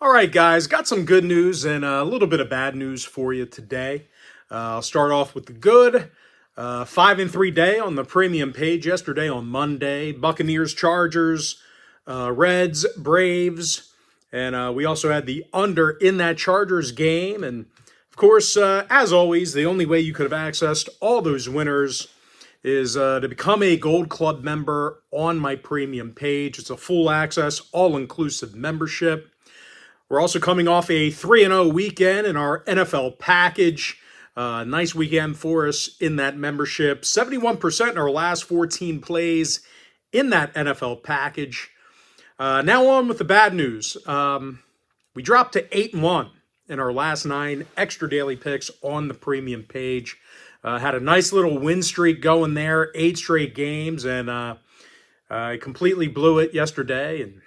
All right, guys, got some good news and a little bit of bad news for you today. I'll start off with the good. 5-3 day on the premium page yesterday on Monday. Buccaneers, Chargers, Reds, Braves, and we also had the under in that Chargers game. And of course, as always, the only way you could have accessed all those winners is to become a Gold Club member on my premium page. It's a full access, all-inclusive membership. We're also coming off a 3-0 weekend in our NFL package. Nice weekend for us in that membership. 71% in our last 14 plays in that NFL package. Now on with the bad news. We dropped to 8-1 in our last 9 extra daily picks on the premium page. Had a nice little win streak going there, 8 straight games, and I completely blew it yesterday and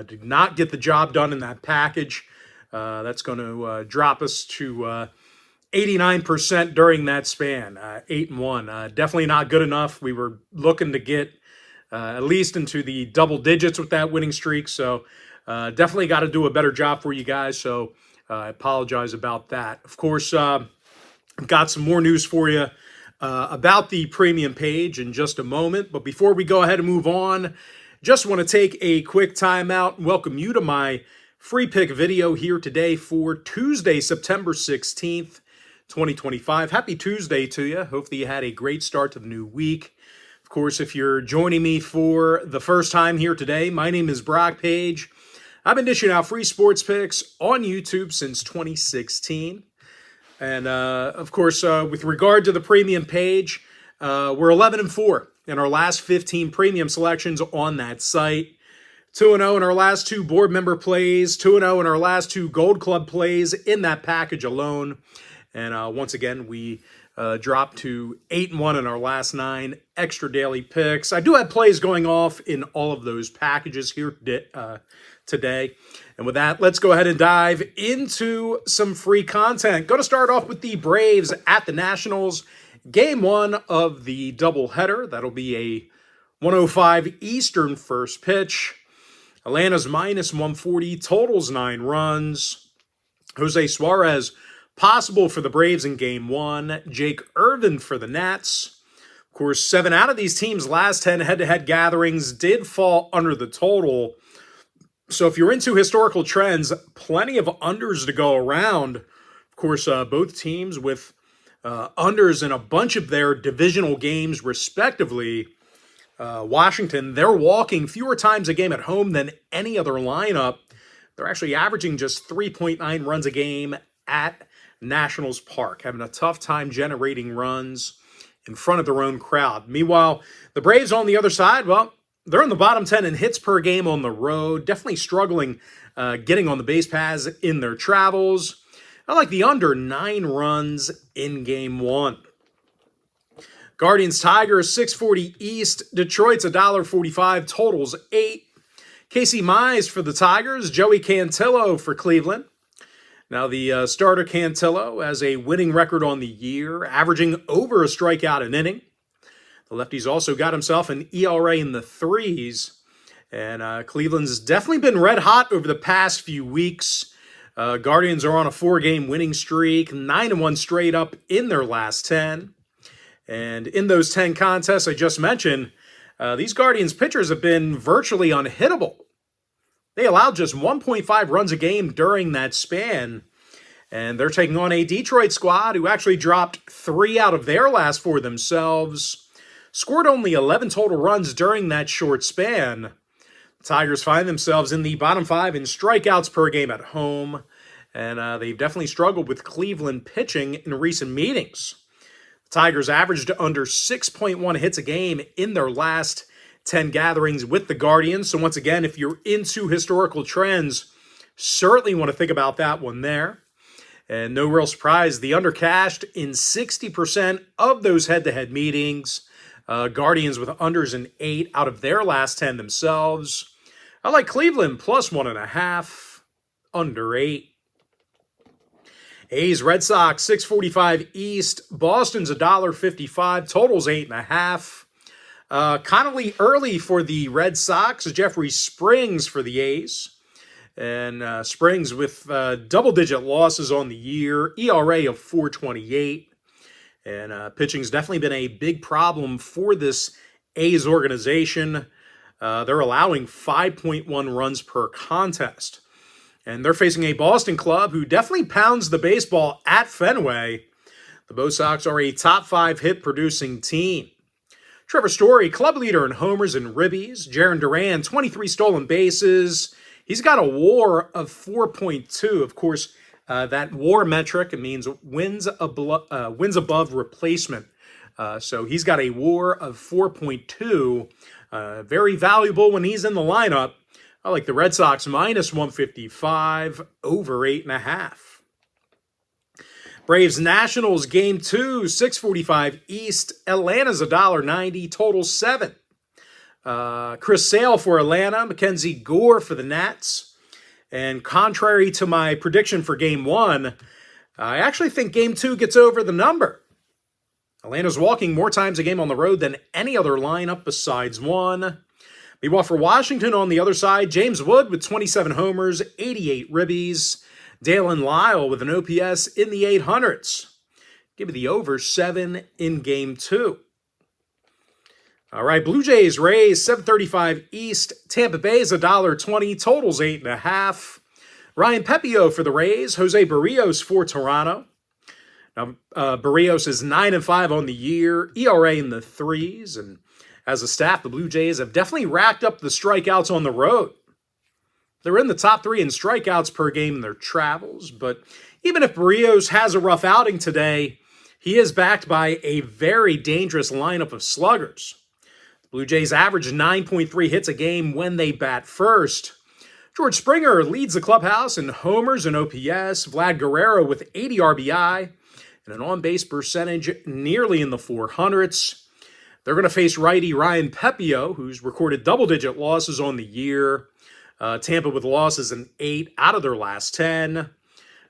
did not get the job done in that package. That's going to drop us to 89% during that span, 8-1. Definitely not good enough. We were looking to get at least into the double digits with that winning streak, so definitely got to do a better job for you guys, so I apologize about that. Of course, I've got some more news for you about the premium page in just a moment, but before we go ahead and move on, just want to take a quick time out and welcome you to my free pick video here today for Tuesday, September 16th, 2025. Happy Tuesday to you. Hopefully you had a great start to the new week. Of course, if you're joining me for the first time here today, my name is Brock Page. I've been dishing out free sports picks on YouTube since 2016. And of course, with regard to the premium page, we're 11-4 in our last 15 premium selections on that site. 2-0 in our last 2 board member plays. 2-0 in our last 2 Gold Club plays in that package alone. And once again, we dropped to 8-1 in our last 9 extra daily picks. I do have plays going off in all of those packages here today. And with that, let's go ahead and dive into some free content. Going to start off with the Braves at the Nationals. Game 1 of the doubleheader. That'll be a 1:05 Eastern first pitch. Atlanta's minus 140, totals 9 runs. Jose Suarez possible for the Braves in Game 1. Jake Irvin for the Nats. Of course, 7 out of these teams' last 10 head-to-head gatherings did fall under the total. So if you're into historical trends, plenty of unders to go around. Of course, both teams with unders in a bunch of their divisional games, respectively. Washington, they're walking fewer times a game at home than any other lineup. They're actually averaging just 3.9 runs a game at Nationals Park, having a tough time generating runs in front of their own crowd. Meanwhile, the Braves on the other side, well, they're in the bottom 10 in hits per game on the road, definitely struggling getting on the base paths in their travels. I like the under 9 runs in Game 1. Guardians Tigers 640 East. Detroit's $1.45. Totals 8. Casey Mize for the Tigers. Joey Cantillo for Cleveland. Now the starter Cantillo has a winning record on the year, averaging over a strikeout an inning. The lefty's also got himself an ERA in the 3s. And Cleveland's definitely been red hot over the past few weeks. Guardians are on a 4-game winning streak, 9-1 straight up in their last 10. And in those 10 contests I just mentioned, these Guardians pitchers have been virtually unhittable. They allowed just 1.5 runs a game during that span. And they're taking on a Detroit squad who actually dropped 3 out of their last 4 themselves. Scored only 11 total runs during that short span. Tigers find themselves in the bottom 5 in strikeouts per game at home, and they've definitely struggled with Cleveland pitching in recent meetings. The Tigers averaged under 6.1 hits a game in their last 10 gatherings with the Guardians, so once again, if you're into historical trends, certainly want to think about that one there. And no real surprise, the under cashed in 60% of those head-to-head meetings. Guardians with unders in 8 out of their last 10 themselves. I like Cleveland plus 1.5, under 8. A's Red Sox 645 East. Boston's $1.55. Totals 8.5. Connolly early for the Red Sox. Jeffrey Springs for the A's. And Springs with double-digit losses on the year, ERA of 4.28. And pitching's definitely been a big problem for this A's organization. They're allowing 5.1 runs per contest. And they're facing a Boston club who definitely pounds the baseball at Fenway. The Bo Sox are a top 5 hit-producing team. Trevor Story, club leader in homers and ribbies. Jarren Duran, 23 stolen bases. He's got a WAR of 4.2. Of course, that WAR metric means wins above replacement. So he's got a WAR of 4.2. Very valuable when he's in the lineup. I like the Red Sox minus 155, over 8.5. Braves Nationals game 2, 6:45 East. Atlanta's $1.90, total 7. Chris Sale for Atlanta, Mackenzie Gore for the Nats. And contrary to my prediction for game 1, I actually think game 2 gets over the number. Atlanta's walking more times a game on the road than any other lineup besides one. Meanwhile, for Washington on the other side, James Wood with 27 homers, 88 ribbies. Dalen Lyle with an OPS in the 800s. Give me the over 7 in game 2. All right, Blue Jays Rays, 7:35 East. Tampa Bay's $1.20, totals 8.5. Ryan Pepio for the Rays. Jose Barrios for Toronto. Now, Barrios is 9-5 on the year, ERA in the 3s, and as a staff, the Blue Jays have definitely racked up the strikeouts on the road. They're in the top 3 in strikeouts per game in their travels, but even if Barrios has a rough outing today, he is backed by a very dangerous lineup of sluggers. The Blue Jays average 9.3 hits a game when they bat first. George Springer leads the clubhouse in homers and OPS. Vlad Guerrero with 80 RBI and an on-base percentage nearly in the 400s. They're going to face righty Ryan Pepio, who's recorded double-digit losses on the year. Tampa with losses in 8 out of their last 10.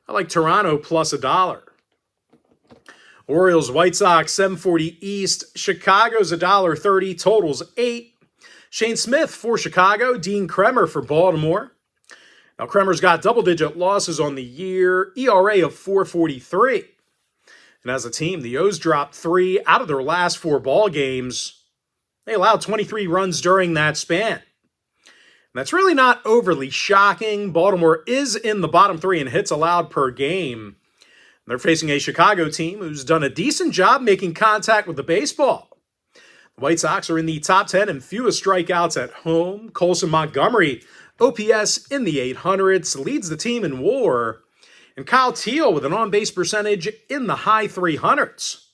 I like Toronto plus $1. Orioles, White Sox, 7:40 East. Chicago's $1.30, totals 8. Shane Smith for Chicago. Dean Kremer for Baltimore. Now, Kremer's got double-digit losses on the year, ERA of 4.43. And as a team, the O's dropped 3 out of their last 4 ball games. They allowed 23 runs during that span. And that's really not overly shocking. Baltimore is in the bottom 3 in hits allowed per game. They're facing a Chicago team who's done a decent job making contact with the baseball. The White Sox are in the top 10 in fewest strikeouts at home. Colson Montgomery, OPS in the 800s, leads the team in WAR. And Kyle Teal with an on-base percentage in the high 300s.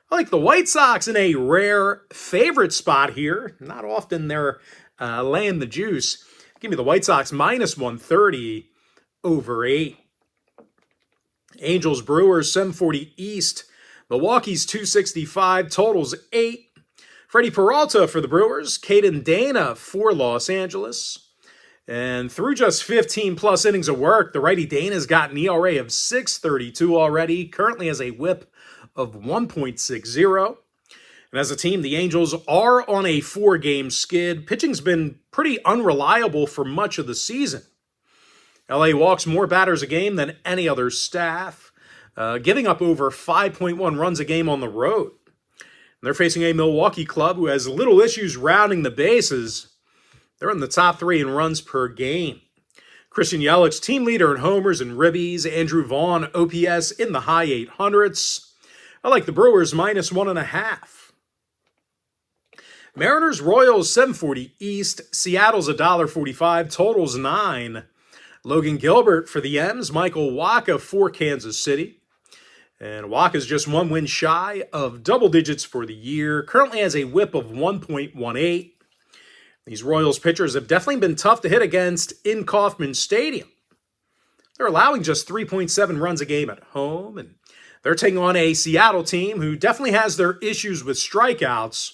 I like the White Sox in a rare favorite spot here. Not often they're laying the juice. Give me the White Sox minus 130, over 8. Angels Brewers, 7:40 East. Milwaukee's 265, totals 8. Freddie Peralta for the Brewers. Caden Dana for Los Angeles. And through just 15-plus innings of work, the righty Dana's got an ERA of 6.32 already, currently has a whip of 1.60. And as a team, the Angels are on a 4-game skid. Pitching's been pretty unreliable for much of the season. LA walks more batters a game than any other staff, giving up over 5.1 runs a game on the road. And they're facing a Milwaukee club who has little issues rounding the bases. They're in the top 3 in runs per game. Christian Yelich's team leader in homers and ribbies. Andrew Vaughn, OPS in the high 800s. I like the Brewers minus 1.5. Mariners Royals 7:40 East. Seattle's $1.45, totals 9. Logan Gilbert for the M's. Michael Wacha for Kansas City. And Wacha's just 1 win shy of double digits for the year. Currently has a whip of 1.18. These Royals pitchers have definitely been tough to hit against in Kauffman Stadium. They're allowing just 3.7 runs a game at home, and they're taking on a Seattle team who definitely has their issues with strikeouts.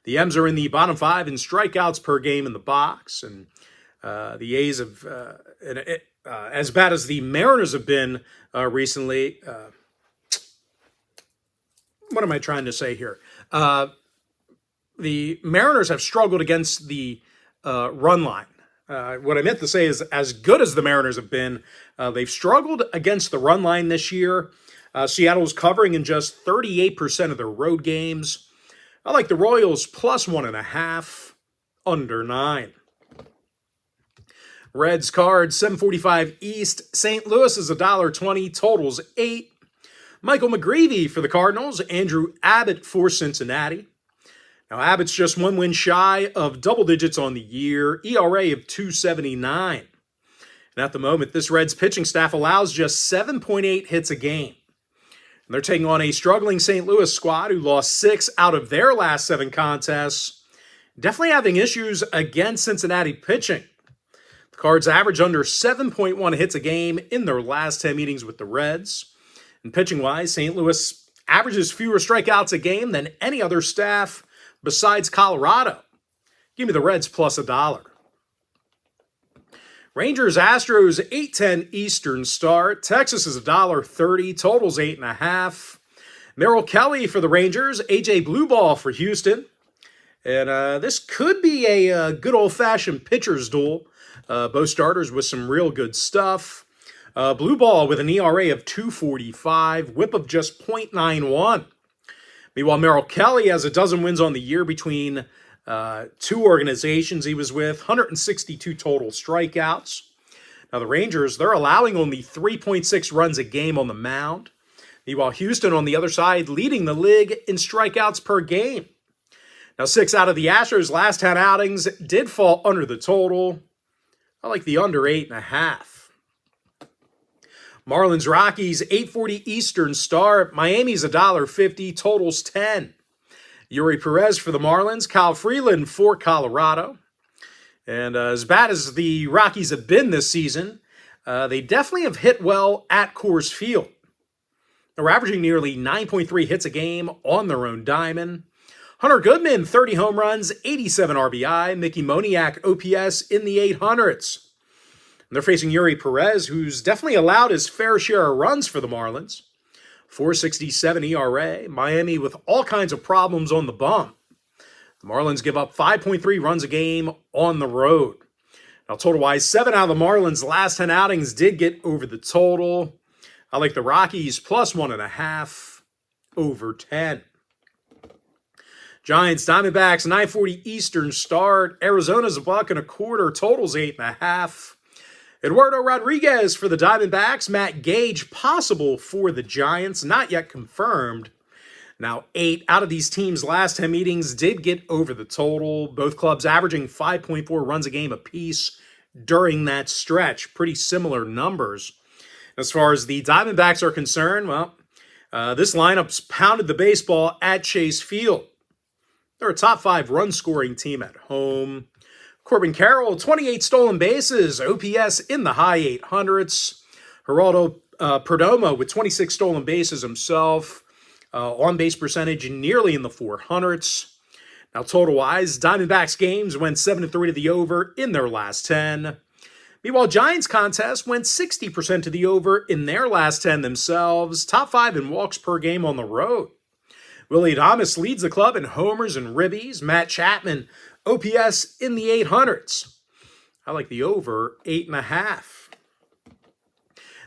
The M's are in the bottom 5 in strikeouts per game in the box, and the A's have, as bad as the Mariners have been recently. What am I trying to say here? The Mariners have struggled against the run line. What I meant to say is, as good as the Mariners have been, they've struggled against the run line this year. Seattle's covering in just 38% of their road games. I like the Royals plus 1.5, under 9. Reds Cards, 745 East. St. Louis is $1.20, totals 8. Michael McGreevy for the Cardinals. Andrew Abbott for Cincinnati. Now, Abbott's just 1 win shy of double digits on the year, ERA of 2.79. And at the moment, this Reds pitching staff allows just 7.8 hits a game. And they're taking on a struggling St. Louis squad who lost 6 out of their last 7 contests. Definitely having issues against Cincinnati pitching. The Cards average under 7.1 hits a game in their last 10 meetings with the Reds. And pitching-wise, St. Louis averages fewer strikeouts a game than any other staff besides Colorado. Give me the Reds plus $1. Rangers Astros, 8:10 Eastern start. Texas is $1.30, totals 8.5. Merrill Kelly for the Rangers, AJ Blueball for Houston. And this could be a good old-fashioned pitcher's duel. Both starters with some real good stuff. Blueball with an ERA of 2.45, whip of just 0.91. Meanwhile, Merrill Kelly has a dozen wins on the year between 2 organizations he was with, 162 total strikeouts. Now, the Rangers, they're allowing only 3.6 runs a game on the mound. Meanwhile, Houston on the other side leading the league in strikeouts per game. Now, 6 out of the Astros' last 10 outings did fall under the total. I like the under 8.5. Marlins Rockies, 8:40 Eastern start. Miami's $1.50, totals 10. Yuri Perez for the Marlins, Kyle Freeland for Colorado. And as bad as the Rockies have been this season, they definitely have hit well at Coors Field. They're averaging nearly 9.3 hits a game on their own diamond. Hunter Goodman, 30 home runs, 87 RBI. Mickey Moniak, OPS in the 800s. And they're facing Yuri Perez, who's definitely allowed his fair share of runs for the Marlins. 4.67 ERA. Miami with all kinds of problems on the bump. The Marlins give up 5.3 runs a game on the road. Now, total-wise, 7 out of the Marlins' last 10 outings did get over the total. I like the Rockies plus 1.5, over 10. Giants, Diamondbacks, 9:40 Eastern start. Arizona's $1.25, totals 8.5. Eduardo Rodriguez for the Diamondbacks. Matt Gage possible for the Giants, not yet confirmed. Now, 8 out of these teams' last 10 meetings did get over the total. Both clubs averaging 5.4 runs a game apiece during that stretch. Pretty similar numbers. As far as the Diamondbacks are concerned, well, this lineup's pounded the baseball at Chase Field. They're a top 5 run-scoring team at home. Corbin Carroll, 28 stolen bases, OPS in the high 800s. Geraldo Perdomo with 26 stolen bases himself. On-base percentage nearly in the 400s. Now, total-wise, Diamondbacks games went 7-3 to the over in their last 10. Meanwhile, Giants contests went 60% to the over in their last 10 themselves. Top 5 in walks per game on the road. Willie Adames leads the club in homers and ribbies. Matt Chapman, OPS in the 800s. I like the over 8.5.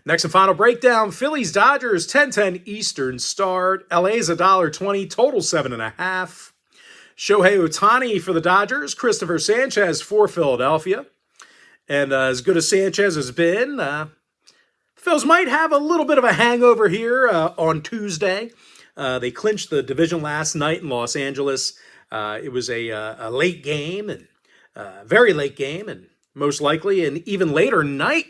Next and final breakdown, Phillies Dodgers, 10:10 Eastern start. LA's $1.20, total 7.5. Shohei Ohtani for the Dodgers, Christopher Sanchez for Philadelphia. And as good as Sanchez has been, Phils might have a little bit of a hangover here on Tuesday. They clinched the division last night in Los Angeles. It was a late game, and very late game, and most likely an even later night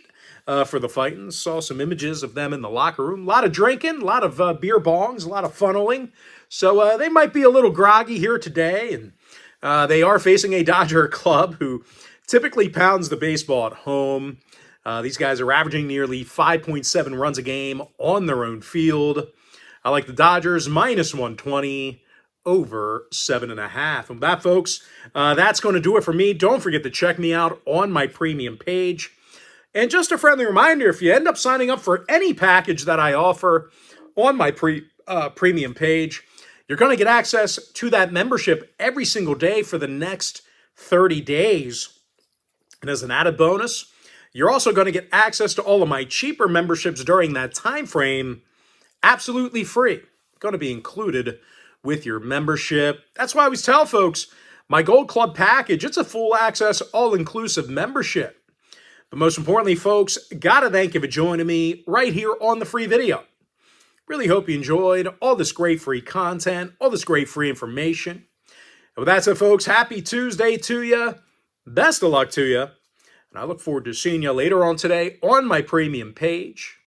for the Fightins. Saw some images of them in the locker room. A lot of drinking, a lot of beer bongs, a lot of funneling. So they might be a little groggy here today, and they are facing a Dodger club who typically pounds the baseball at home. These guys are averaging nearly 5.7 runs a game on their own field. I like the Dodgers minus 120, over 7.5. And that, folks, that's going to do it for me. Don't forget to check me out on my premium page. And just a friendly reminder, if you end up signing up for any package that I offer on my premium page, you're going to get access to that membership every single day for the next 30 days. And as an added bonus, you're also going to get access to all of my cheaper memberships during that time frame, absolutely free. Going to be included with your membership. That's why I always tell folks, my Gold Club package, it's a full access, all-inclusive membership. But most importantly, folks, gotta thank you for joining me right here on the free video. Really hope you enjoyed all this great free content, all this great free information. And with that said, folks, happy Tuesday to you. Best of luck to you. And I look forward to seeing you later on today on my premium page.